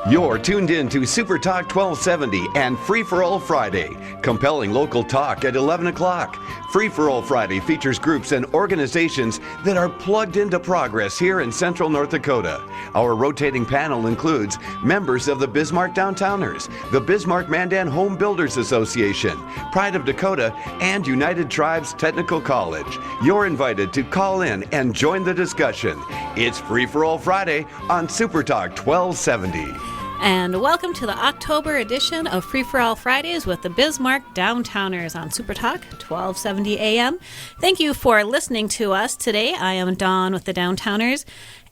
You're tuned in to Super Talk 1270 and Free for All Friday. Compelling local talk at 11 o'clock. Free for All Friday features groups and organizations that are plugged into progress here in Central North Dakota. Our rotating panel includes members of the Bismarck Downtowners, the Bismarck Mandan Home Builders Association, Pride of Dakota, and United Tribes Technical College. You're invited to call in and join the discussion. It's Free for All Friday on Super Talk 1270. And welcome to the October edition of Free for All Fridays with the Bismarck Downtowners on Super Talk 1270 AM. Thank you for listening to us today. I am Dawn with the Downtowners.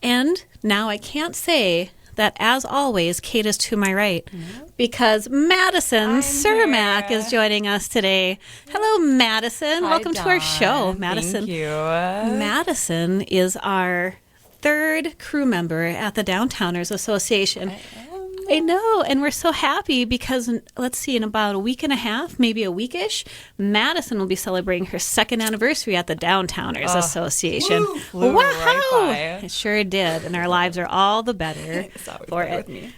And now I can't say that, as always, Kate is to my right because Madison Cermak is joining us today. Hello, Madison. Hi, welcome Dawn. to our show. Madison. Thank you. Madison is our third crew member at the Downtowners Association. I know, and we're so happy because, let's see, in about a week and a half, maybe a weekish, Madison will be celebrating her second anniversary at the Downtowners Association. Flew wow! right by. It sure did, and our lives are all the better for it. With me.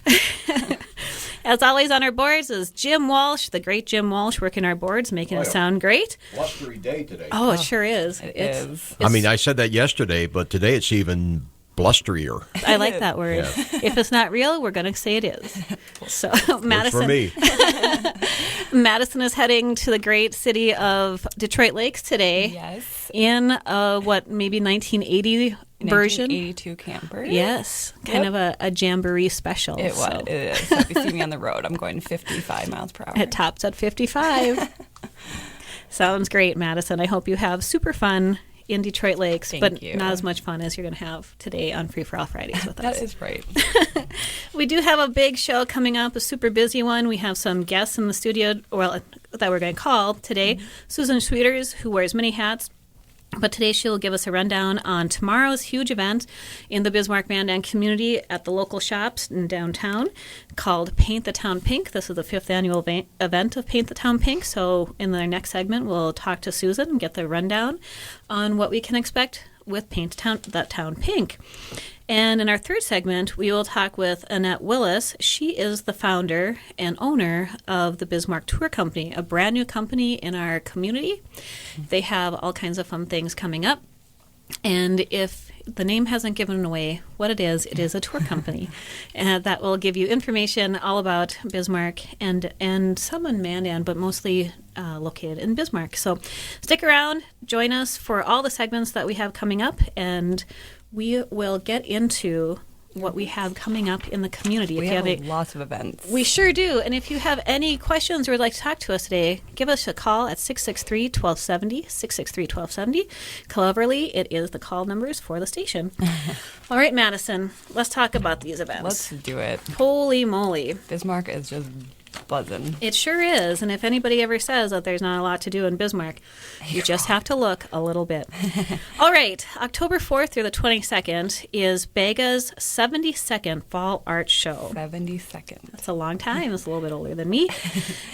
As always, on our boards is Jim Walsh, the great Jim Walsh, working our boards, making it sound great. Blustery day today. Oh, it sure is. It is. I mean, I said that yesterday, but today it's even blusterier. I like that word. Yeah. If it's not real, we're going to say it is. So, Madison. For me. Madison is heading to the great city of Detroit Lakes today. Yes. In maybe 1980 version? 1982 camper. Yes. Kind of a jamboree special. It was. It is. So if you see me on the road, I'm going 55 miles per hour. It tops at 55. Sounds great, Madison. I hope you have super fun in Detroit Lakes, Thank you. Not as much fun as you're going to have today on Free for All Fridays with us. That is right. We do have a big show coming up, a super busy one. We have some guests in the studio, that we're going to call today. Susan Sweeters, who wears many hats. But today she'll give us a rundown on tomorrow's huge event in the Bismarck Mandan community at the local shops in downtown called Paint the Town Pink. This is the 5th annual event of Paint the Town Pink. So in the next segment, we'll talk to Susan and get the rundown on what we can expect with Paint the Town Pink. And in our third segment, we will talk with Annette Willis. She is the founder and owner of the Bismarck Tour Company, a brand new company in our community. They have all kinds of fun things coming up. And if the name hasn't given away what it is a tour company. And that will give you information all about Bismarck and some in Mandan, but mostly located in Bismarck. So stick around, join us for all the segments that we have coming up, and we will get into what we have coming up in the community. We have lots of events. We sure do. And if you have any questions or would like to talk to us today, give us a call at 663-1270, 663-1270. Cleverly, it is the call numbers for the station. All right, Madison, let's talk about these events. Let's do it. Holy moly. Bismarck is just buzzing. It sure is. And if anybody ever says that there's not a lot to do in Bismarck, you just have to look a little bit. All right. October 4th through the 22nd is Bega's 72nd Fall Art Show. 72nd. That's a long time. It's a little bit older than me.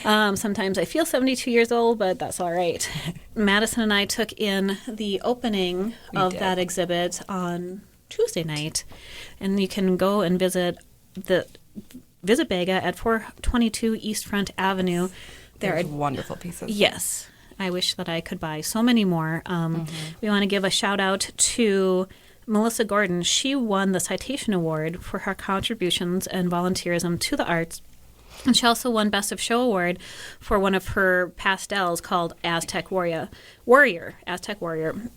Sometimes I feel 72 years old, but that's all right. Madison and I took in the opening of that exhibit on Tuesday night. And you can go and visit Bega at 422 East Front Avenue. There are wonderful pieces. Yes. I wish that I could buy so many more. We want to give a shout out to Melissa Gordon. She won the Citation Award for her contributions and volunteerism to the arts. And she also won Best of Show Award for one of her pastels called Aztec Warrior.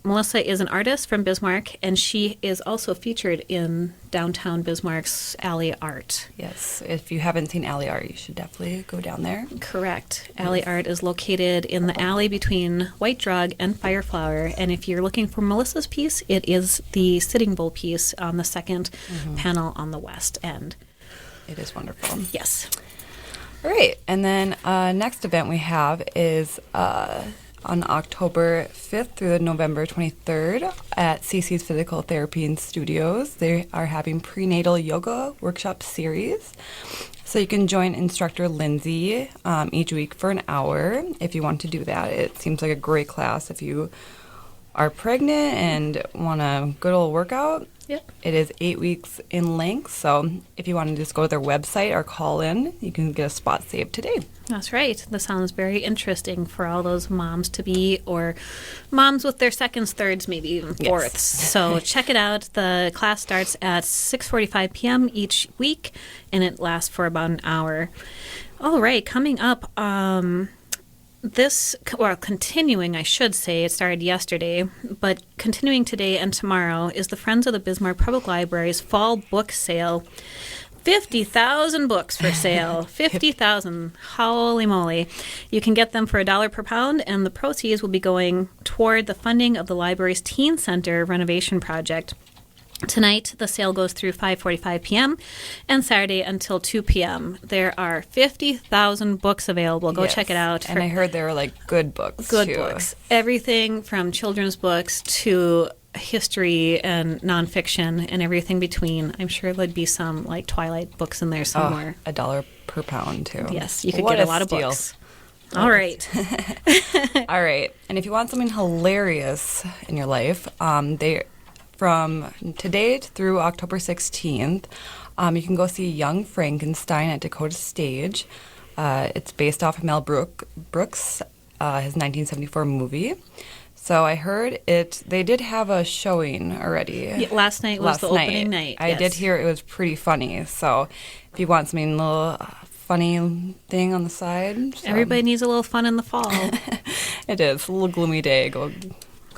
Melissa is an artist from Bismarck, and she is also featured in downtown Bismarck's Alley Art. Yes, if you haven't seen Alley Art, you should definitely go down there. Correct. Alley Art is located in the alley between White Drug and Fireflower, and if you're looking for Melissa's piece, it is the Sitting Bull piece on the second panel on the west end. It is wonderful. Yes. All right, and then next event we have is on October 5th through November 23rd at CC's Physical Therapy and Studios. They are having prenatal yoga workshop series. So you can join instructor Lindsay each week for an hour if you want to do that. It seems like a great class if you are pregnant and want a good old workout. Yep. It is 8 weeks in length, so if you want to just go to their website or call in, you can get a spot saved today. That's right. That sounds very interesting for all those moms to be, or moms with their seconds, thirds, maybe even fourths. So check it out. The class starts at 6:45 p.m. each week, and it lasts for about an hour. All right, coming up, continuing, I should say, it started yesterday, but continuing today and tomorrow is the Friends of the Bismarck Public Library's Fall Book Sale. 50,000 books for sale. 50,000. Holy moly. You can get them for $1 per pound, and the proceeds will be going toward the funding of the library's Teen Center renovation project. Tonight, the sale goes through 5:45 p.m. and Saturday until 2 p.m. There are 50,000 books available. Go check it out. And I heard there were good books, Good too. books. Everything from children's books to history and nonfiction and everything between. I'm sure there'd be some Twilight books in there somewhere. $1 per pound, too. Yes, you could get a lot of books. All right. All right. And if you want something hilarious in your life, from today through October 16th, you can go see Young Frankenstein at Dakota Stage. It's based off of Mel Brooks' his 1974 movie. So I heard they did have a showing already. Yeah, last night was the opening night. I did hear it was pretty funny. So if you want something a little funny thing on the side. Everybody needs a little fun in the fall. It is. A little gloomy day. Go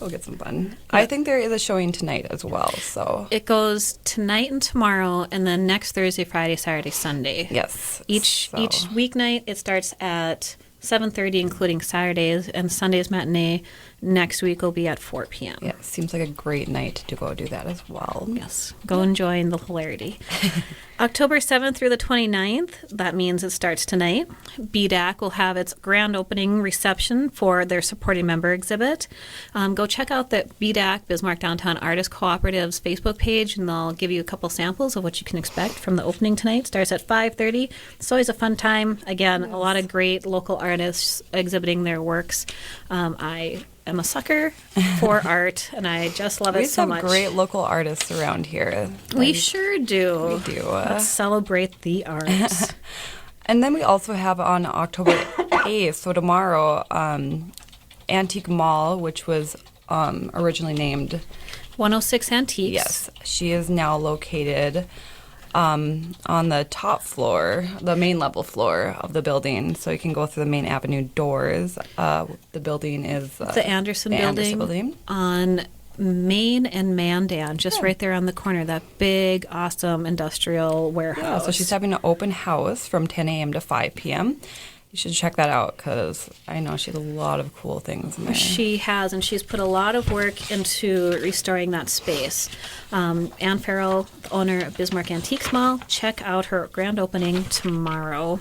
get some fun. I think there is a showing tonight as well. So it goes tonight and tomorrow, and then next Thursday, Friday, Saturday, Sunday. Yes. Each weeknight it starts at 7:30, including Saturdays, and Sunday's matinee next week will be at 4 p.m. Yeah, seems like a great night to go do that as well. Yes, go enjoy the hilarity. October 7th through the 29th, that means it starts tonight. BDAC will have its grand opening reception for their supporting member exhibit. Go check out the BDAC, Bismarck Downtown Artist Cooperative's Facebook page, and they'll give you a couple samples of what you can expect from the opening tonight. Starts at 5:30. It's always a fun time. Again, a lot of great local artists exhibiting their works. I am a sucker for art, and I just love it so much. We have great local artists around here. We sure do. We do. Let's celebrate the arts. And then we also have on October 8th, so tomorrow, Antique Mall, which was originally named 106 Antiques. Yes. She is now located on the top floor, the main level floor of the building. So you can go through the main avenue doors. The building is the Anderson building on Main and Mandan, just right there on the corner, that big, awesome industrial warehouse. Yeah, so she's having an open house from 10 a.m. to 5 p.m. You should check that out because I know she has a lot of cool things in there. She has, and she's put a lot of work into restoring that space. Ann Farrell, the owner of Bismarck Antiques Mall, check out her grand opening tomorrow.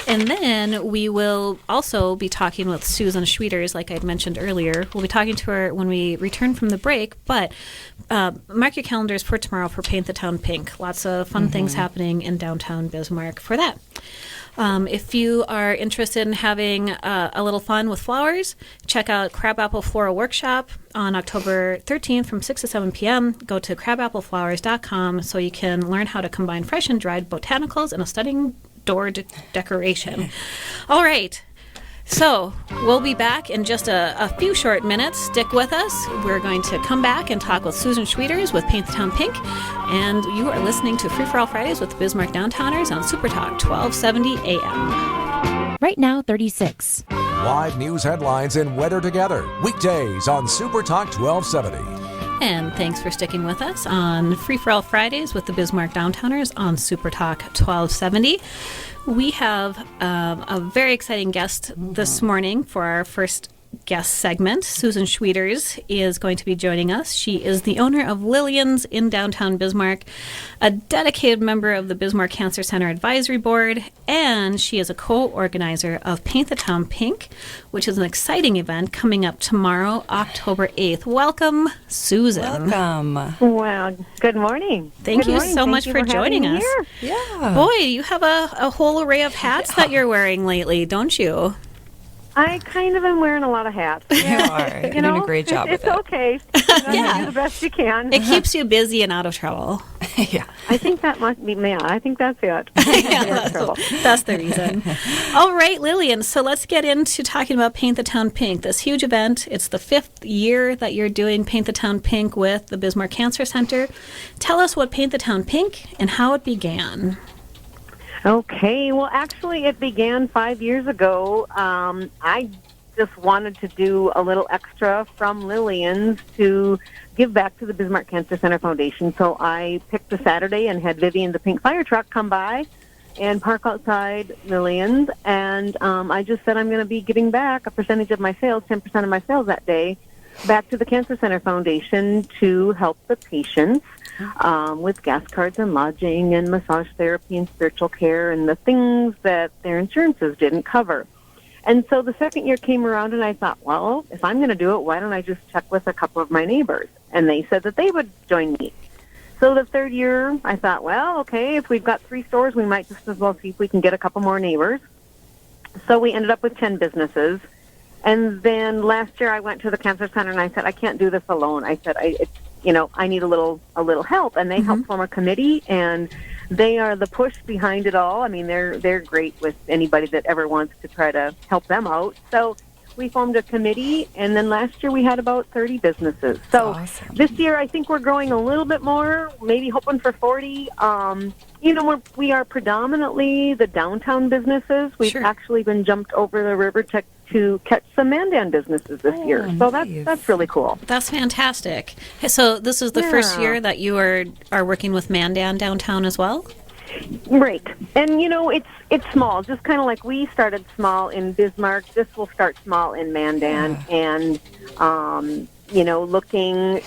And then we will also be talking with Susan Schwieters, like I had mentioned earlier. We'll be talking to her when we return from the break, but mark your calendars for tomorrow for Paint the Town Pink. Lots of fun things happening in downtown Bismarck for that. If you are interested in having a little fun with flowers, check out Crabapple Floral Workshop on October 13th from 6 to 7 p.m. Go to crabappleFlowers.com so you can learn how to combine fresh and dried botanicals in a stunning door decoration. All right. So we'll be back in just a few short minutes. Stick with us. We're going to come back and talk with Susan Schwieters with Paint the Town Pink. And you are listening to Free for All Fridays with the Bismarck Downtowners on Super Talk 1270 AM. Right now, 36. Live news headlines and weather together. Weekdays on Super Talk 1270. And thanks for sticking with us on Free for All Fridays with the Bismarck Downtowners on Super Talk 1270. We have a very exciting guest this morning for our first guest segment. Susan Schwieters is going to be joining us. She is the owner of Lillian's in downtown Bismarck, a dedicated member of the Bismarck Cancer Center Advisory Board, and she is a co-organizer of Paint the Town Pink, which is an exciting event coming up tomorrow, October 8th. Welcome, Susan. Welcome. Wow. Good morning. Thank you so much for joining us. Yeah. Boy, you have a whole array of hats that you're wearing lately, don't you? I kind of am wearing a lot of hats. Yeah. You are. You're doing a great job It's with it. okay. Yeah. You do the best you can. It keeps you busy and out of trouble. Yeah. I think that must be, yeah, I think that's it. That's the reason. All right, Lillian, so let's get into talking about Paint the Town Pink, this huge event. It's the 5th year that you're doing Paint the Town Pink with the Bismarck Cancer Center. Tell us what Paint the Town Pink and how it began. Okay, well, actually, it began 5 years ago. I just wanted to do a little extra from Lillian's to give back to the Bismarck Cancer Center Foundation. So I picked a Saturday and had Vivian, the pink fire truck, come by and park outside Lillian's. And I just said I'm going to be giving back a percentage of my sales, 10% of my sales that day, back to the Cancer Center Foundation to help the patients with gas cards and lodging and massage therapy and spiritual care and the things that their insurances didn't cover. And so the second year came around and I thought, well, if I'm going to do it, why don't I just check with a couple of my neighbors? And they said that they would join me. So the third year, I thought, well, okay, if we've got 3 stores, we might just as well see if we can get a couple more neighbors. So we ended up with 10 businesses. And then last year I went to the Cancer Center and I said, I can't do this alone. I said, I need a little help. And they helped form a committee, and they are the push behind it all. I mean, they're great with anybody that ever wants to try to help them out. So we formed a committee, and then last year we had about 30 businesses. So awesome. This year I think we're growing a little bit more, maybe hoping for 40. We are predominantly the downtown businesses. We've actually been jumped over the river to catch some Mandan businesses this year. So nice. that's really cool. That's fantastic. So this is the first year that you are working with Mandan downtown as well? Right. And, it's small, just kind of like we started small in Bismarck. This will start small in Mandan and, looking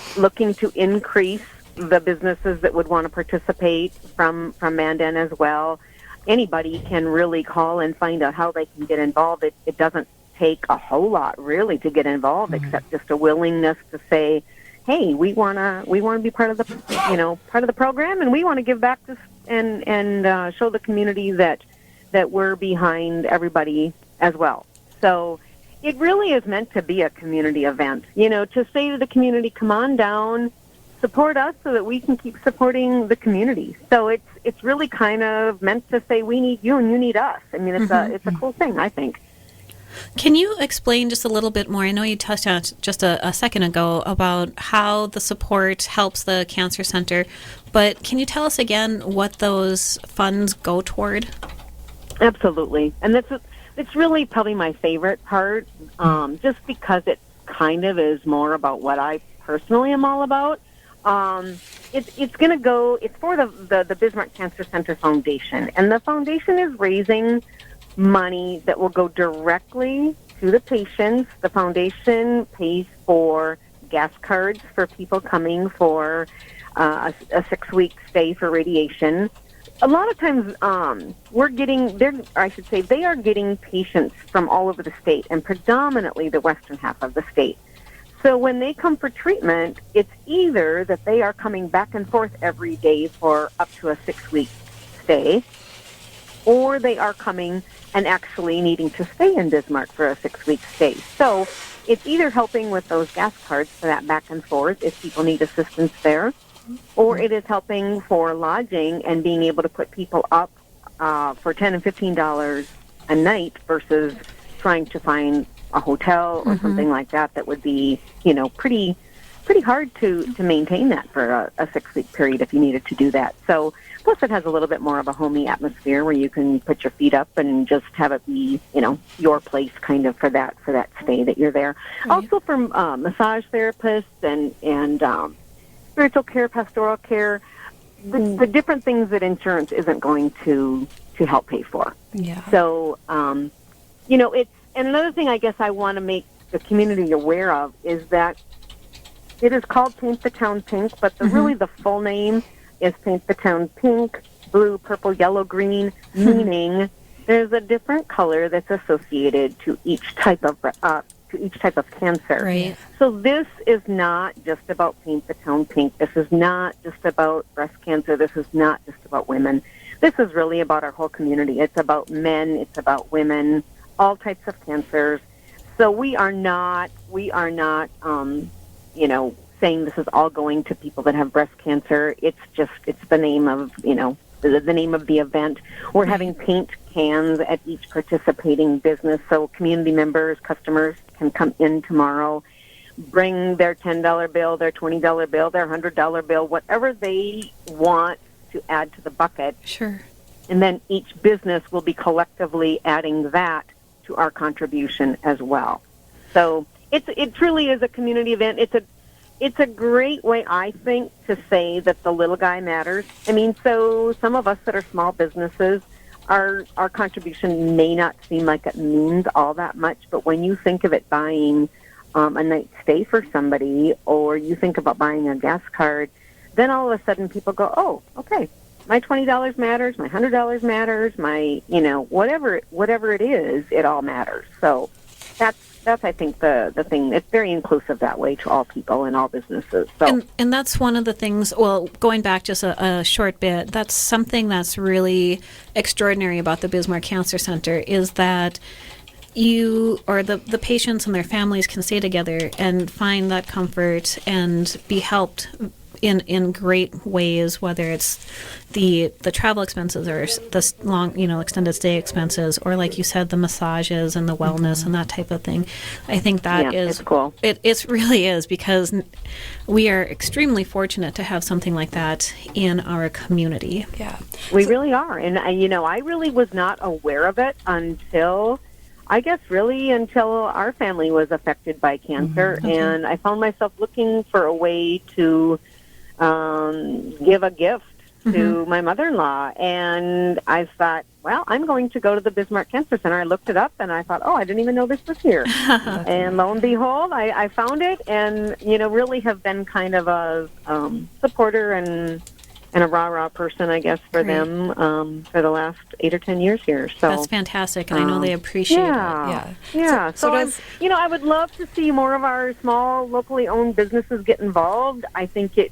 to increase the businesses that would want to participate from Mandan as well. Anybody can really call and find out how they can get involved. It doesn't take a whole lot really to get involved, except just a willingness to say, hey, we want to be part of the program, and we want to give back this and show the community that we're behind everybody as well. So it really is meant to be a community event, to say to the community, come on down, support us so that we can keep supporting the community. So it's really kind of meant to say we need you and you need us. I mean, it's a cool thing, I think. Can you explain just a little bit more? I know you touched on it just a second ago about how the support helps the Cancer Center, but can you tell us again what those funds go toward? Absolutely. And it's really probably my favorite part, just because it kind of is more about what I personally am all about. It's going to go, it's for the Bismarck Cancer Center Foundation, and the foundation is raising money that will go directly to the patients. The foundation pays for gas cards for people coming for a 6-week stay for radiation. A lot of times they are getting patients from all over the state, and predominantly the western half of the state. So when they come for treatment, it's either that they are coming back and forth every day for up to a 6-week stay, or they are coming and actually needing to stay in Bismarck for a 6-week stay. So it's either helping with those gas cards for that back and forth if people need assistance there, or it is helping for lodging and being able to put people up for $10 and $15 a night versus trying to find a hotel or something like that would be, pretty hard to maintain that for a 6-week period if you needed to do that. So plus it has a little bit more of a homey atmosphere where you can put your feet up and just have it be, your place kind of for that stay that you're there. Right. Also for massage therapists and spiritual care, pastoral care, the different things that insurance isn't going to help pay for. Yeah. So, and another thing I guess I want to make the community aware of is that it is called Paint the Town Pink, but really the full name is Paint the Town Pink, blue, purple, yellow, green, meaning there's a different color that's associated to each type of cancer. Right. So this is not just about Paint the Town Pink. This is not just about breast cancer. This is not just about women. This is really about our whole community. It's about men. It's about women. All types of cancers. So we are not, saying this is all going to people that have breast cancer. It's the name of, the name of the event. We're having paint cans at each participating business, so community members, customers can come in tomorrow, bring their $10 bill, their $20 bill, their $100 bill, whatever they want to add to the bucket. Sure. And then each business will be collectively adding that to our contribution as well. So it truly is a community event. It's a great way, I think, to say that the little guy matters. I mean, so some of us that are small businesses, our contribution may not seem like it means all that much, but when you think of it buying a night's stay for somebody, or you think about buying a gas card, then all of a sudden people go, oh, okay, my $20 matters, my $100 matters, my, whatever it is, it all matters. So that's I think, the thing. It's very inclusive that way to all people and all businesses. So. And that's one of the things, well, going back just a short bit, that's something that's really extraordinary about the Bismarck Cancer Center is that you or the patients and their families can stay together and find that comfort and be helped in great ways, whether it's the travel expenses or the long, extended stay expenses, or like you said, the massages and the wellness and that type of thing. I think that is it's cool. It really is, because we are extremely fortunate to have something like that in our community. Yeah, we really are. And I really was not aware of it until our family was affected by cancer, and I found myself looking for a way to give a gift to my mother-in-law, and I thought, well, I'm going to go to the Bismarck Cancer Center. I looked it up, and I thought, oh, I didn't even know this was here. And lo and behold, I found it, and really have been kind of a supporter and a rah-rah person, I guess, for them for the last 8 or 10 years here. So that's fantastic, and I know they appreciate it. Yeah. So I would love to see more of our small, locally owned businesses get involved. I think it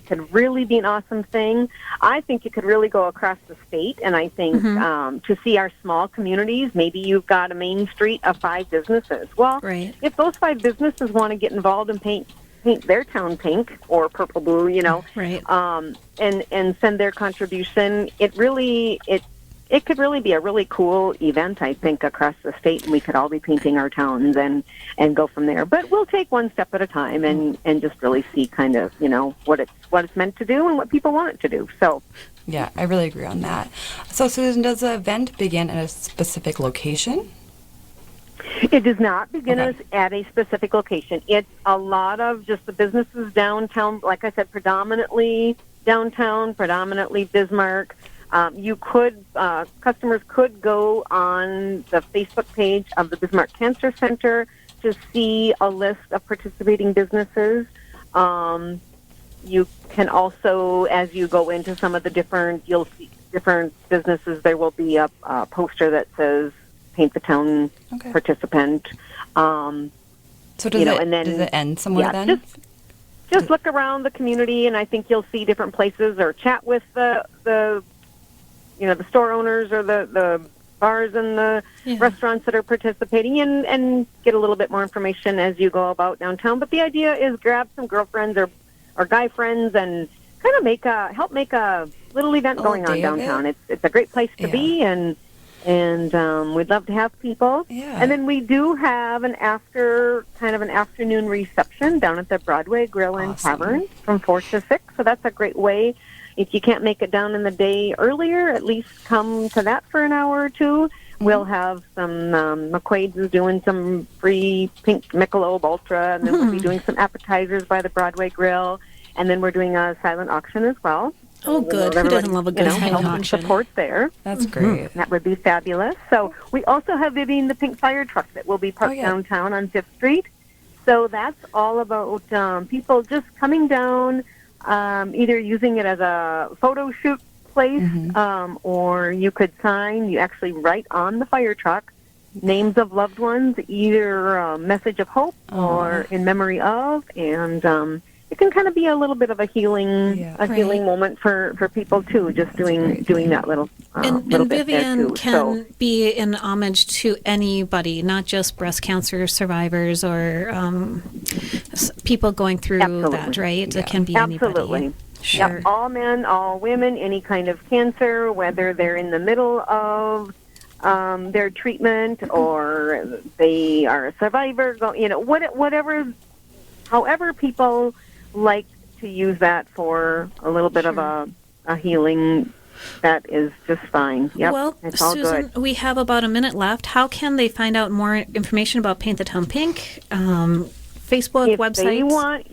could really be an awesome thing. I think it could really go across the state, and I think to see our small communities, maybe you've got a main street of 5 businesses. Well, if those 5 businesses want to get involved and paint their town pink or purple blue, and send their contribution, it could really be a really cool event, I think, across the state, and we could all be painting our towns and go from there. But we'll take one step at a time and just really see kind of, what it's meant to do and what people want it to do. So yeah, I really agree on that. So Susan, does the event begin at a specific location? It does not begin at a specific location. It's a lot of just the businesses downtown, like I said, predominantly downtown, predominantly Bismarck. Customers could go on the Facebook page of the Bismarck Cancer Center to see a list of participating businesses. You can also, as you go into some of the you'll see different businesses, there will be a poster that says Paint the Town participant. So does it end somewhere then? Just look around the community, and I think you'll see different places, or chat with the store owners or the bars and the restaurants that are participating, and get a little bit more information as you go about downtown. But the idea is grab some girlfriends or guy friends and kind of help make a little event going on downtown. It's a great place to be, and we'd love to have people. Yeah. And then we do have an afternoon reception down at the Broadway Grill and Tavern from 4 to 6. So that's a great way. If you can't make it down in the day earlier, at least come to that for an hour or two. We'll have some McQuaid's is doing some free pink Michelob Ultra, and then we'll be doing some appetizers by the Broadway Grill, and then we're doing a silent auction as well. Oh, good. Who doesn't love a good silent auction? Support there. That's great. That would be fabulous. So we also have Vivian the Pink Fire Truck that will be parked downtown on 5th Street. So that's all about people just coming down, either using it as a photo shoot place, or you could you actually write on the fire truck names of loved ones, either a message of hope or in memory of, and it can kind of be a little bit of a healing healing Right. moment for people too. Just doing that little And little bit there Vivian too. can be in homage to anybody, not just breast cancer survivors or people going through Absolutely. that, right? It can be anybody. Absolutely. Sure. Yep. All men, all women, any kind of cancer, whether they're in the middle of their treatment or they are a survivor, whatever, however people like to use that for a little bit of a healing, that is just fine. Yep, Well, it's all Susan, good. we have about a minute left. How can they find out more information about Paint the Town Pink? Facebook, If websites? they want,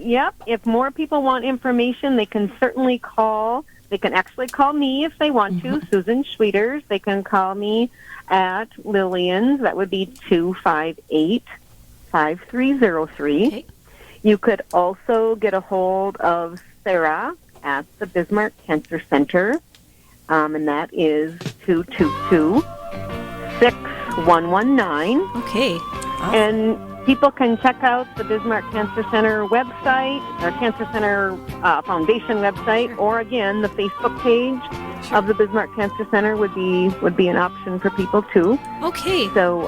if more people want information, they can certainly call. They can actually call me if they want to, Susan Schwieters. They can call me at Lillian's. That would be 258-5303. Okay. You could also get a hold of Sarah at the Bismarck Cancer Center, and that is 222-6119. Okay. And people can check out the Bismarck Cancer Center website, or Cancer Center Foundation website, or again, the Facebook page of the Bismarck Cancer Center would be an option for people too. Okay. So,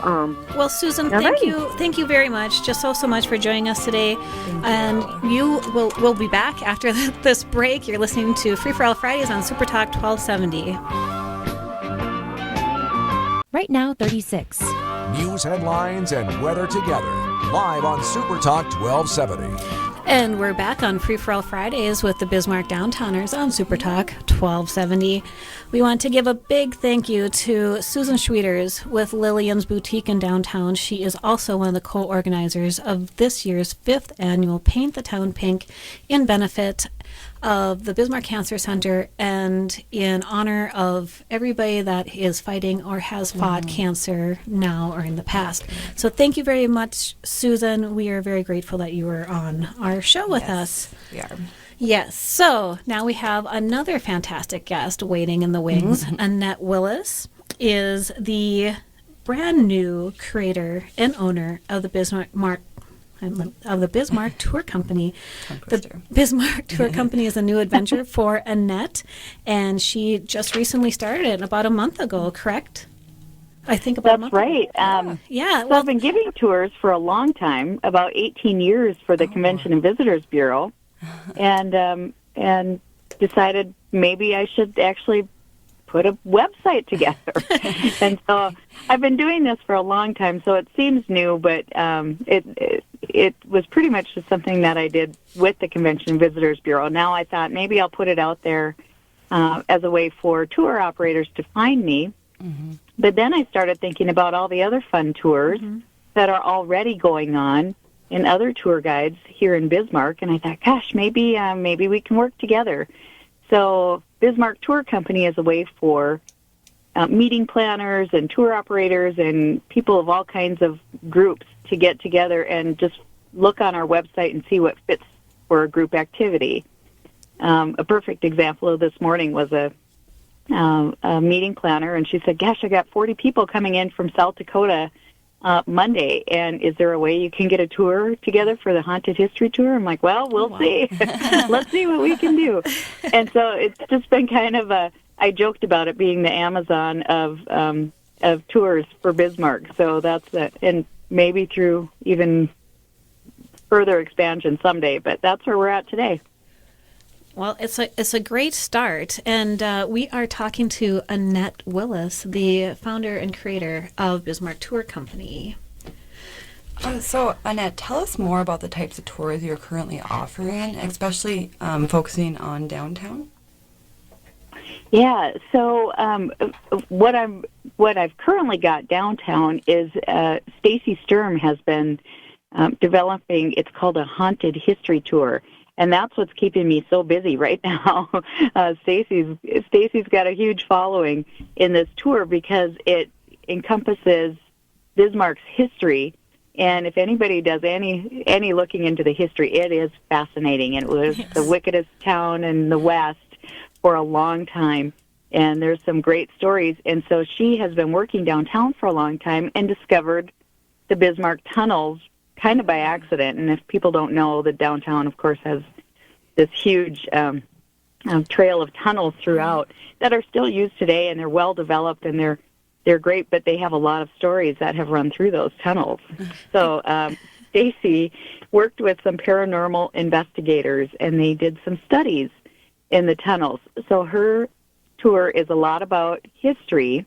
Well, Susan, All thank right. you very much, just so much for joining us today. And you will be back after this break. You're listening to Free for All Fridays on Super Talk 1270. Right now, 36. News headlines and weather together. Live on Super Talk 1270. And we're back on Free for All Fridays with the Bismarck Downtowners on Super Talk 1270. We want to give a big thank you to Susan Schwieters with Lillian's Boutique in downtown. She is also one of the co-organizers of this year's 5th annual Paint the Town Pink in benefit of the Bismarck Cancer Center and in honor of everybody that is fighting or has fought cancer now or in the past. So thank you very much, Susan. We are very grateful that you were on our show with us. We are. Yes. So now we have another fantastic guest waiting in the wings. Annette Willis is the brand new creator and owner of the Bismarck Tour Company. The Bismarck Tour Company is a new adventure for Annette, and she just recently started it about a month ago, correct? I think about a month That's right. ago. Yeah. So Well, I've been giving tours for a long time, about 18 years for the Convention and Visitors Bureau, and decided maybe I should actually put a website together. And so I've been doing this for a long time, so it seems new, but it was pretty much just something that I did with the Convention and Visitors Bureau. Now I thought maybe I'll put it out there as a way for tour operators to find me. But then I started thinking about all the other fun tours that are already going on and other tour guides here in Bismarck, and I thought, gosh, maybe we can work together. So Bismarck Tour Company is a way for meeting planners and tour operators and people of all kinds of groups to get together and just look on our website and see what fits for a group activity. A perfect example of this morning was a meeting planner, and she said, gosh, I got 40 people coming in from South Dakota Monday, and is there a way you can get a tour together for the Haunted History Tour? I'm like, well, we'll see. Let's see what we can do. And so it's just been kind of I joked about it being the Amazon of tours for Bismarck. So that's it. And maybe through even further expansion someday, but that's where we're at today. Well, it's a great start, and we are talking to Annette Willis, the founder and creator of Bismarck Tour Company. So, Annette, tell us more about the types of tours you're currently offering, especially focusing on downtown. Yeah. So what I've currently got downtown is Stacy Sturm has been developing. It's called a Haunted History Tour. And that's what's keeping me so busy right now. Stacy's got a huge following in this tour because it encompasses Bismarck's history. And if anybody does any looking into the history, it is fascinating. It was the wickedest town in the West for a long time. And there's some great stories. And so she has been working downtown for a long time and discovered the Bismarck tunnels kind of by accident. And if people don't know, the downtown, of course, has this huge trail of tunnels throughout that are still used today, and they're well developed, and they're great, but they have a lot of stories that have run through those tunnels. So Stacy worked with some paranormal investigators, and they did some studies in the tunnels. So her tour is a lot about history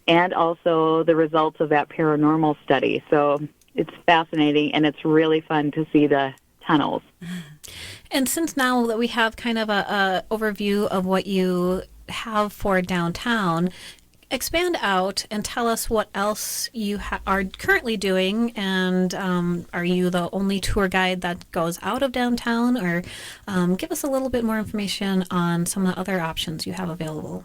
and also the results of that paranormal study. So it's fascinating, and it's really fun to see the tunnels. And since now that we have kind of a overview of what you have for downtown, expand out and tell us what else you are currently doing, and are you the only tour guide that goes out of downtown, or give us a little bit more information on some of the other options you have available.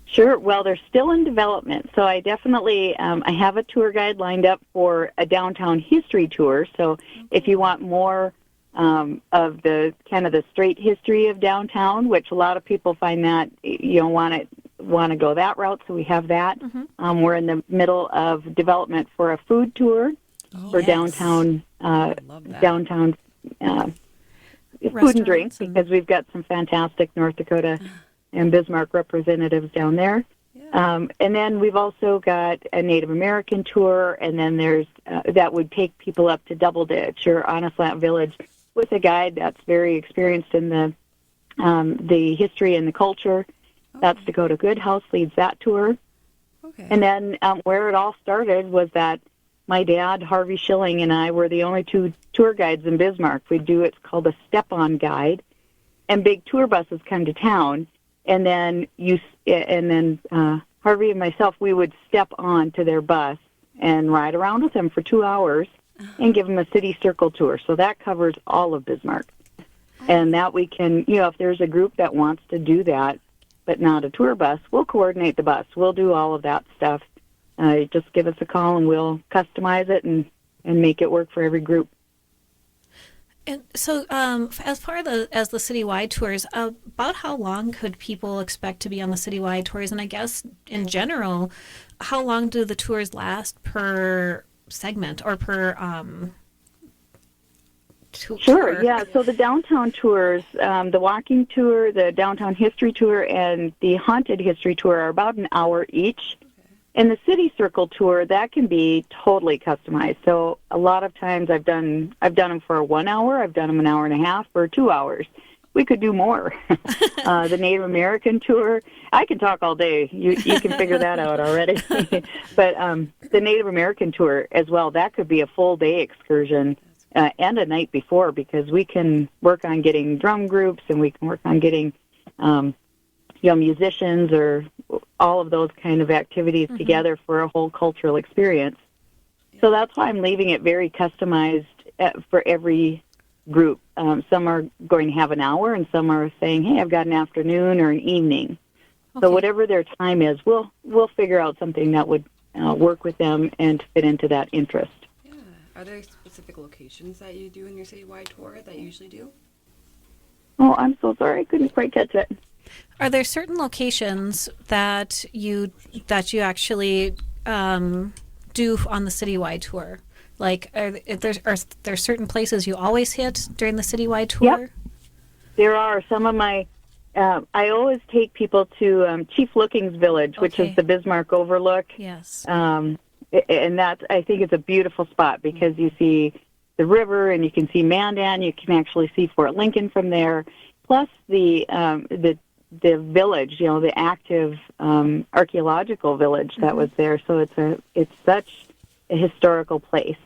Sure. Well, they're still in development, so I definitely I have a tour guide lined up for a downtown history tour. So if you want more of the kind of the straight history of downtown, which a lot of people find that want to go that route, so we have that. We're in the middle of development for a food tour for downtown downtown food and drink, because we've got some fantastic North Dakota and Bismarck representatives down there. And then we've also got a Native American tour, and then there's that would take people up to Double Ditch or Honest Lant Village with a guide that's very experienced in the history and the culture. That's Dakota Goodhouse leads that tour. And then where it all started was that my dad, Harvey Schilling, and I were the only two tour guides in Bismarck. We do it's called a step-on guide, and big tour buses come to town, and then Harvey and myself, we would step on to their bus and ride around with them for 2 hours and give them a city circle tour. So that covers all of Bismarck, and that we can, if there's a group that wants to do that, but not a tour bus, we'll coordinate the bus. We'll do all of that stuff. Just give us a call, and we'll customize it and make it work for every group. And so, as far as the citywide tours, about how long could people expect to be on the citywide tours? And I guess, in general, how long do the tours last per segment or per tour? Sure, yeah. So the downtown tours, the walking tour, the downtown history tour, and the haunted history tour are about an hour each. And the city circle tour, that can be totally customized. So a lot of times I've done them for 1 hour, I've done them an hour and a half, or 2 hours. We could do more. The Native American tour, I can talk all day. You can figure that out already. But the Native American tour as well, that could be a full day excursion and a night before, because we can work on getting drum groups, and we can work on getting musicians or all of those kind of activities together for a whole cultural experience. So that's why I'm leaving it very customized for every group. Some are going to have an hour, and some are saying, hey, I've got an afternoon or an evening. So whatever their time is, we'll figure out something that would work with them and fit into that interest. Yeah. Are there specific locations that you do in your citywide tour that you usually do? Oh, I'm so sorry. I couldn't quite catch it. Are there certain locations that you actually do on the citywide tour? Like, are there certain places you always hit during the citywide tour? Yep. There are. Some of my, I always take people to Chief Looking's Village, which is the Bismarck Overlook. Yes. And that, I think, is a beautiful spot because you see the river and you can see Mandan. You can actually see Fort Lincoln from there. Plus the village, the active archaeological village that was there. So it's such a historical place.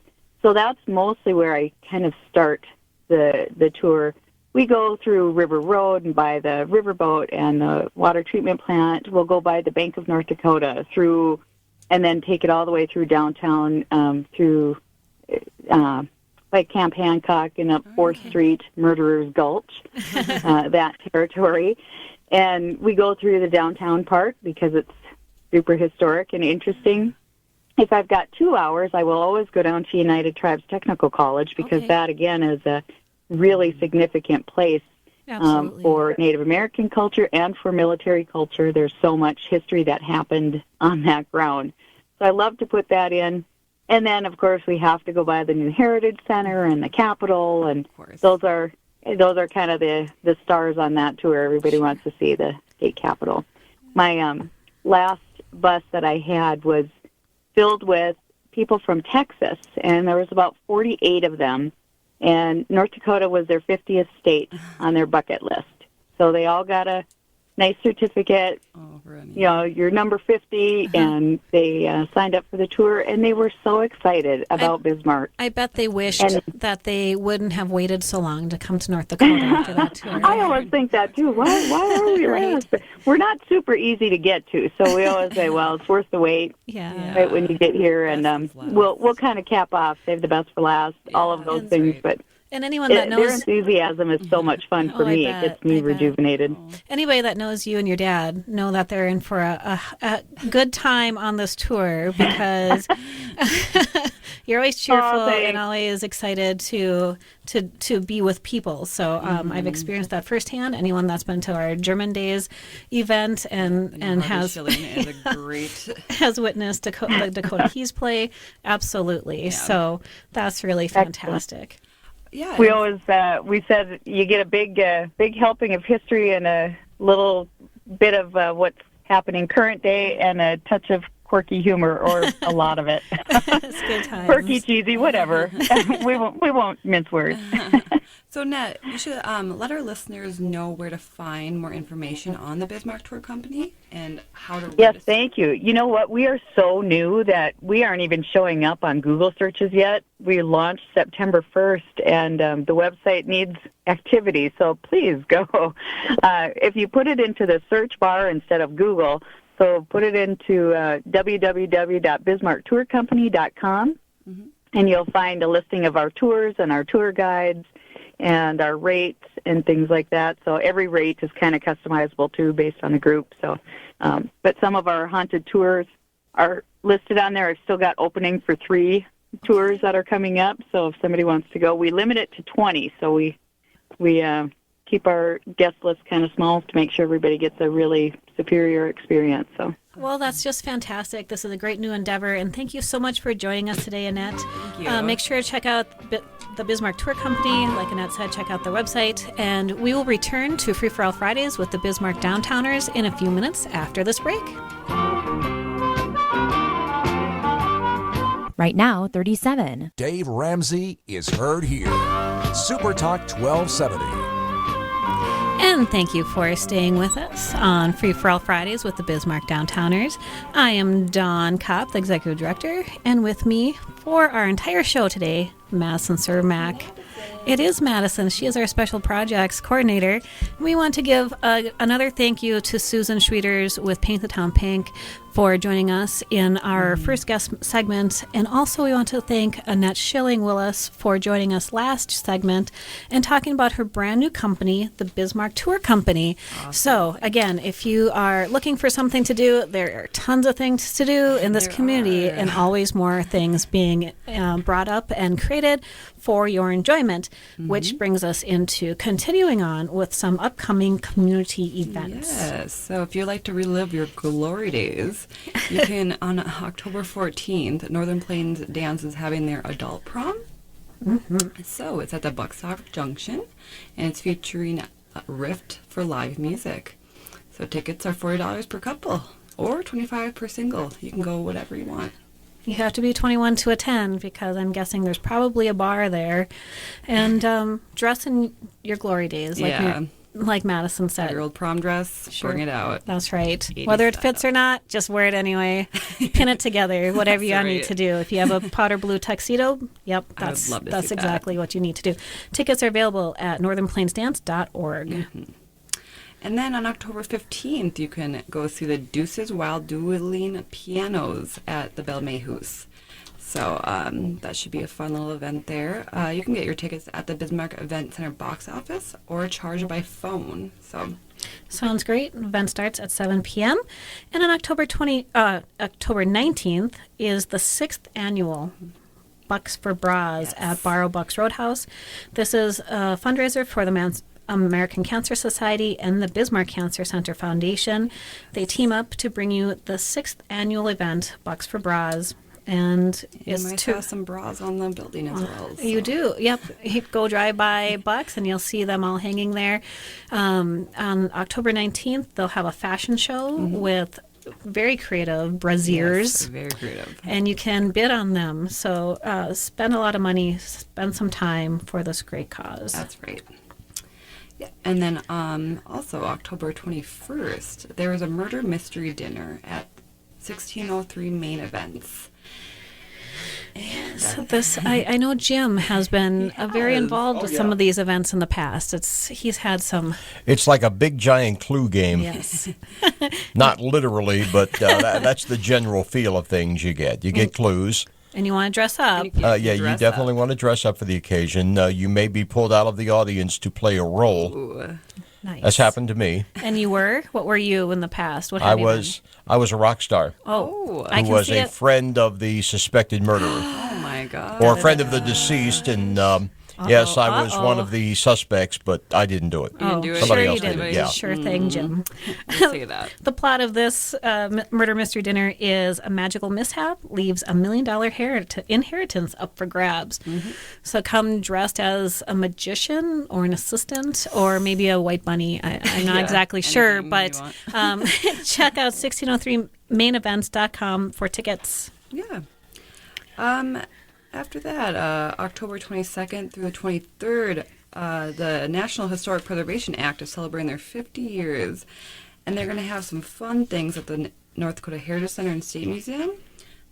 So that's mostly where I kind of start the tour. We go through River Road and by the riverboat and the water treatment plant. We'll go by the Bank of North Dakota through, and then take it all the way through downtown through like Camp Hancock and up 4th Street, Murderer's Gulch, that territory. And we go through the downtown part because it's super historic and interesting. If I've got 2 hours, I will always go down to United Tribes Technical College because that, again, is a really significant place for Native American culture and for military culture. There's so much history that happened on that ground. So I love to put that in. And then, of course, we have to go by the New Heritage Center and the Capitol, and those are those are kind of the stars on that tour. Everybody wants to see the state capitol. My last bus that I had was filled with people from Texas, and there was about 48 of them, and North Dakota was their 50th state on their bucket list. So they all got a nice certificate, you're number 50, and they signed up for the tour, and they were so excited about Bismarck. I bet they wished that they wouldn't have waited so long to come to North Dakota after that tour. I always think that, too. Why are we last? We're not super easy to get to, so we always say, well, it's worth the wait right when you get here, and we'll kind of cap off, save the best for last, all of those things, but... And anyone that knows... Their enthusiasm is so much fun for me. It gets me rejuvenated. Anybody that knows you and your dad know that they're in for a good time on this tour, because you're always cheerful and always excited to be with people. So I've experienced that firsthand. Anyone that's been to our German Days event and has has witnessed the Dakota Keys play, absolutely. Yeah. So that's really fantastic. Excellent. Yeah, we always we said you get a big helping of history and a little bit of what's happening current day and a touch of quirky humor, or a lot of it. It's good times. Quirky, cheesy, whatever. we won't mince words. So, Net, you should let our listeners know where to find more information on the Bismarck Tour Company and how to register. Yes, thank you. You know what? We are so new that we aren't even showing up on Google searches yet. We launched September 1st, and the website needs activity, so please go. If you put it into the search bar instead of Google, so put it into www.bismarcktourcompany.com, and you'll find a listing of our tours and our tour guides and our rates and things like that. So every rate is kind of customizable, too, based on the group. So, but some of our haunted tours are listed on there. I've still got opening for 3 tours that are coming up. So if somebody wants to go, we limit it to 20. So we keep our guest list kind of small to make sure everybody gets a really superior experience. So. Well, that's just fantastic. This is a great new endeavor, and thank you so much for joining us today, Annette. Thank you. Make sure to check out the Bismarck Tour Company. Like Annette said, check out their website, and we will return to Free for All Fridays with the Bismarck Downtowners in a few minutes after this break. Right now, 37. Dave Ramsey is heard here. Super Talk 1270. And thank you for staying with us on Free for All Fridays with the Bismarck Downtowners. I am Dawn Kopp, the Executive Director, and with me for our entire show today, Madison Cermak. It is Madison. She is our Special Projects Coordinator. We want to give another thank you to Susan Schwieters with Paint the Town Pink for joining us in our first guest segment. And also we want to thank Annette Schilling-Willis for joining us last segment and talking about her brand new company, the Bismarck Tour Company. Awesome. So again, if you are looking for something to do, there are tons of things to do in this community and always more things being brought up and created for your enjoyment, which brings us into continuing on with some upcoming community events. Yes, so if you'd like to relive your glory days, you can, on October 14th, Northern Plains Dance is having their adult prom. So it's at the Buckstock Junction, and it's featuring Rift for live music. So tickets are $40 per couple, or $25 per single. You can go whatever you want. You have to be 21 to attend, because I'm guessing there's probably a bar there. And dress in your glory days, like Madison said. Your old prom dress, bring it out. That's right. Whether it fits or not, just wear it anyway. Pin it together, whatever you need to do. If you have a powder blue tuxedo, that's exactly what you need to do. Tickets are available at northernplainsdance.org. And then on October 15th, you can go see the Deuces Wild Dueling Pianos at the Belle Mayhouse. So that should be a fun little event there. You can get your tickets at the Bismarck Event Center box office or charge by phone. So sounds great. Event starts at 7 p.m. And on October 19th is the 6th annual Bucks for Bras at Borrow Bucks Roadhouse. This is a fundraiser for the American Cancer Society and the Bismarck Cancer Center Foundation. They team up to bring you the 6th annual event, Bucks for Bras. and You it's might to have some bras on the building as well. You so. do, yep. You go drive by Bucks and you'll see them all hanging there. On October 19th, they'll have a fashion show with very creative brassiers. Yes, very creative. And you can bid on them. So spend a lot of money, spend some time for this great cause. That's right. Yeah. And then also October 21st, there was a murder mystery dinner at 1603 Main Events. And So I know Jim has been very involved with some of these events in the past. He's had some. It's like a big giant clue game. Yes. Not literally, but that's the general feel of things you get. You get clues. And you want to dress up. Yeah, you definitely want to dress up for the occasion. You may be pulled out of the audience to play a role. Ooh. Nice. That's happened to me. And you were? What were you in the past? What I have you was a rock star I who can was see a it. friend of the suspected murderer. Oh my God. Or a friend of the deceased, and yes, I was one of the suspects, but I didn't do it. didn't do it. Somebody sure else you did did. it. Yeah. Sure thing, Jim. We'll say that. The plot of this murder mystery dinner is a magical mishap leaves $1 million inheritance up for grabs. So come dressed as a magician or an assistant or maybe a white bunny. I'm not exactly sure, anything but check out 1603mainevents.com for tickets. Yeah. After that, October 22nd through the 23rd, the National Historic Preservation Act is celebrating their 50 years, and they're going to have some fun things at the North Dakota Heritage Center and State Museum.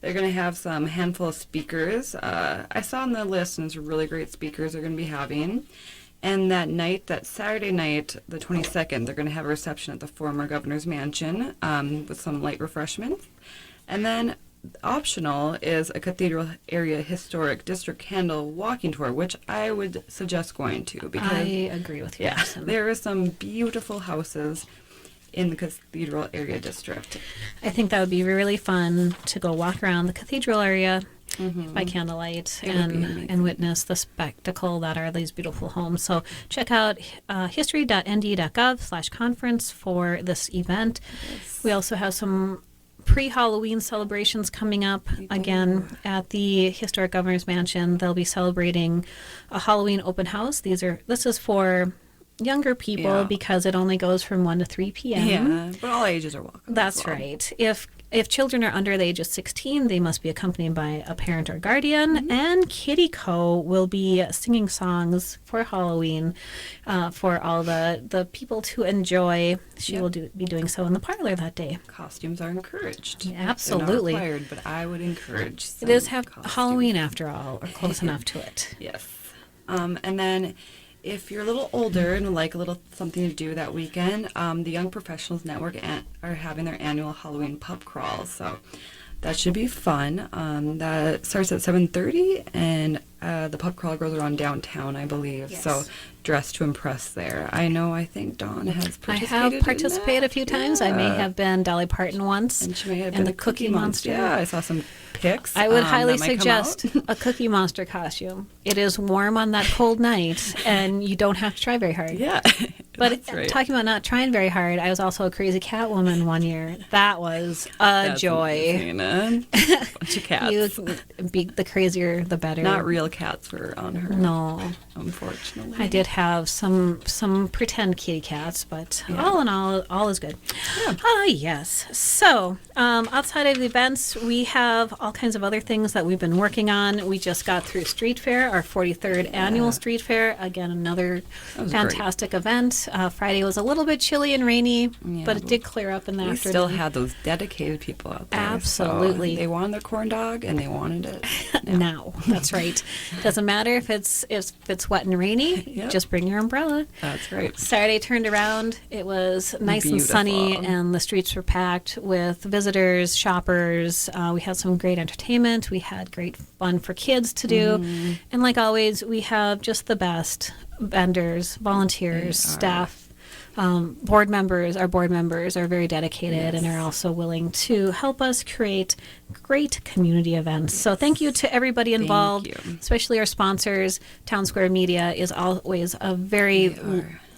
They're going to have some handful of speakers. I saw on the list, and there's really great speakers they're going to be having. And that Saturday night, the 22nd, they're going to have a reception at the former governor's mansion with some light refreshments. And then optional is a Cathedral Area Historic District Candle walking tour, which I would suggest going to because I agree with you. yeah, Allison. there are some beautiful houses in the Cathedral Area District. I think that would be really fun to go walk around the cathedral area by candlelight It would be amazing. and witness the spectacle that are these beautiful homes. So check out history.nd.gov/conference for this event. We also have some pre-Halloween celebrations coming up again at the Historic Governor's Mansion. They'll be celebrating a Halloween open house. This is for younger people because it only goes from 1 to 3 p.m. Yeah, but all ages are welcome. That's as well. right. If children are under the age of 16, they must be accompanied by a parent or guardian. And Kitty Co. will be singing songs for Halloween for all the people to enjoy. She will be doing so in the parlor that day. Costumes are encouraged. Absolutely. They're not required, but I would encourage It is some costumes. Halloween after all, or close enough to it. Yes. And then if you're a little older and would like a little something to do that weekend, the Young Professionals Network are having their annual Halloween pub crawl. So that should be fun. That starts at 7:30, and the pub crawl goes around downtown, I believe. Yes. So dress to impress there. I think Dawn has I participated have participated a few times. I may have been Dolly Parton once. And she may have and been the a Cookie Monster. Yeah, I saw some pics. I would that highly might come suggest out. a Cookie Monster costume. It is warm on that cold night, and you don't have to try very hard. Yeah. But That's right. talking about not trying very hard, I was also a crazy cat woman one year. That was a That's joy. amazing, bunch of cats. You be the crazier, the better. Not real cats were on her. No, Unfortunately. I did have some pretend kitty cats, but all in all is good. Yes. So outside of the events, we have all kinds of other things that we've been working on. We just got through Street Fair, our 43rd annual Street Fair. Again, another was fantastic event. Friday was a little bit chilly and rainy, Yeah, but it did clear up in the We afternoon. still had those dedicated people out there. Absolutely. So they wanted their corn dog and they wanted it. now. That's right. Doesn't matter if it's wet and rainy. Yep. Just bring your umbrella. That's right. Saturday turned around. It was nice and Beautiful. sunny, and the streets were packed with visitors, shoppers. We had some great entertainment. We had great fun for kids to do. And like always, we have just the best vendors, volunteers, staff. Board members. Our board members are very dedicated and are also willing to help us create great community events. So thank you to everybody involved, you. especially our sponsors. Town Square Media is always a very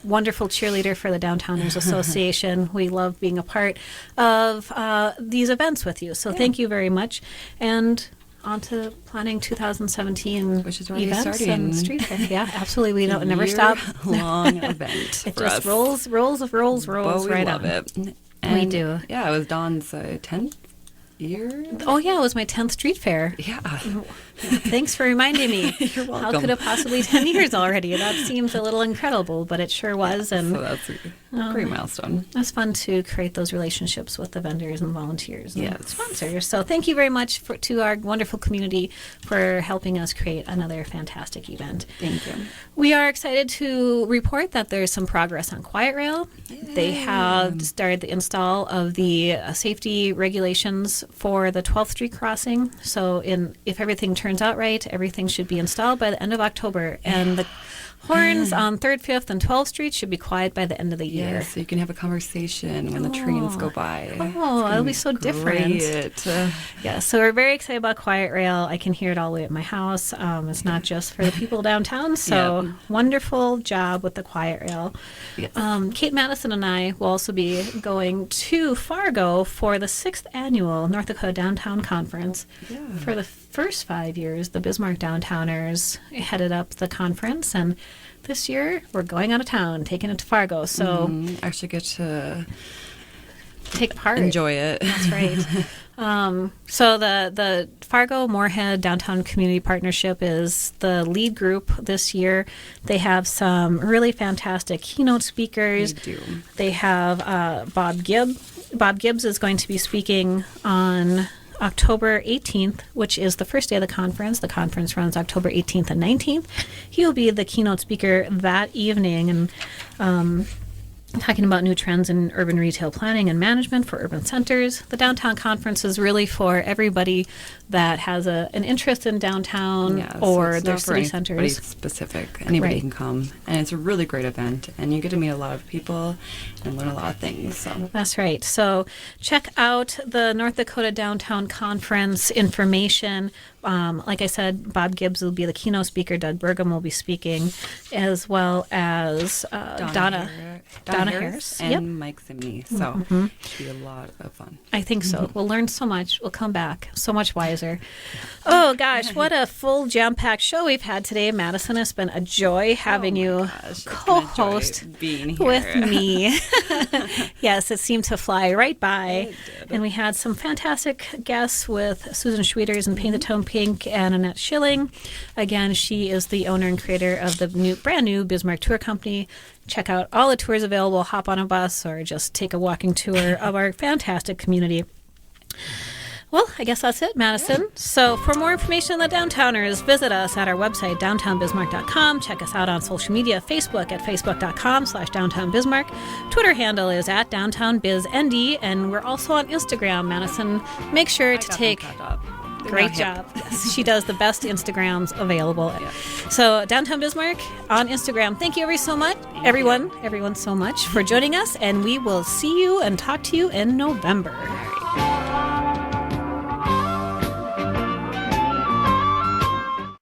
wonderful cheerleader for the Downtowners Association. We love being a part of these events with you. So thank you very much. And on to planning 2017 Which is already events starting. and street fair. Yeah, absolutely. We don't never stop. Long event. It for just us. rolls But we right love on. it. We And, do. Yeah, it was Dawn's 10th year. Oh yeah, it was my 10th street fair. Yeah. Thanks for reminding me. You're How welcome. could it possibly 10 years already? That seems a little incredible, but it sure was. And So that's a great milestone. it's fun to create those relationships with the vendors and volunteers and Yes. sponsors. So thank you very much to our wonderful community for helping us create another fantastic event. Thank you. We are excited to report that there's some progress on Quiet Rail. They have started the install of the safety regulations for the 12th Street crossing. So if everything turns out right, everything should be installed by the end of October. And the horns on 3rd, 5th, and 12th Street should be quiet by the end of the year. Yeah, so you can have a conversation when the trains go by. Oh, that'll be so different. Great. Yeah, so we're very excited about Quiet Rail. I can hear it all the way at my house. It's not just for the people downtown. So Yeah. wonderful job with the Quiet Rail. Yes. Kate Madison and I will also be going to Fargo for the 6th annual North Dakota Downtown Conference. Yeah. For the first 5 years, the Bismarck Downtowners headed up the conference, and this year we're going out of town, taking it to Fargo. So Actually get to take part. enjoy it. That's right. So the Fargo Moorhead Downtown Community Partnership is the lead group this year. They have some really fantastic keynote speakers. They do. They have Bob Gibbs. Bob Gibbs is going to be speaking on October 18th, which is the first day of the conference. The conference runs October 18th and 19th. He will be the keynote speaker that evening, and talking about new trends in urban retail planning and management for urban centers. The downtown conference is really for everybody that has an interest in downtown Yeah, so or it's their not for city anybody centers. specific. Anybody Right. can come, and it's a really great event, and you get to meet a lot of people and learn a lot of things. So That's right. So check out the North Dakota Downtown Conference information. Like I said, Bob Gibbs will be the keynote speaker. Doug Burgum will be speaking, as well as Donna Harris. and Yep. Mike Zimney. So it'll be a lot of fun. I think so. We'll learn so much. We'll come back so much wiser. Oh, gosh, what a full jam-packed show we've had today. Madison, it's been a joy having you co-host being here with me. Yes, it seemed to fly right by. And we had some fantastic guests with Susan Schwieters and Paint the Tone Pink and Annette Schilling. Again, she is the owner and creator of the brand new Bismarck Tour Company. Check out all the tours available. Hop on a bus or just take a walking tour of our fantastic community. Well, I guess that's it, Madison. So for more information on the Downtowners, visit us at our website, downtownbismarck.com. Check us out on social media, Facebook at facebook.com/downtownbismarck. Twitter handle is at downtownbiznd, and we're also on Instagram. Madison, make sure to take... Great job. Yes, she does the best Instagrams available. Yeah. So Downtown Bismarck on Instagram. Thank you everyone so much for joining us, and we will see you and talk to you in November.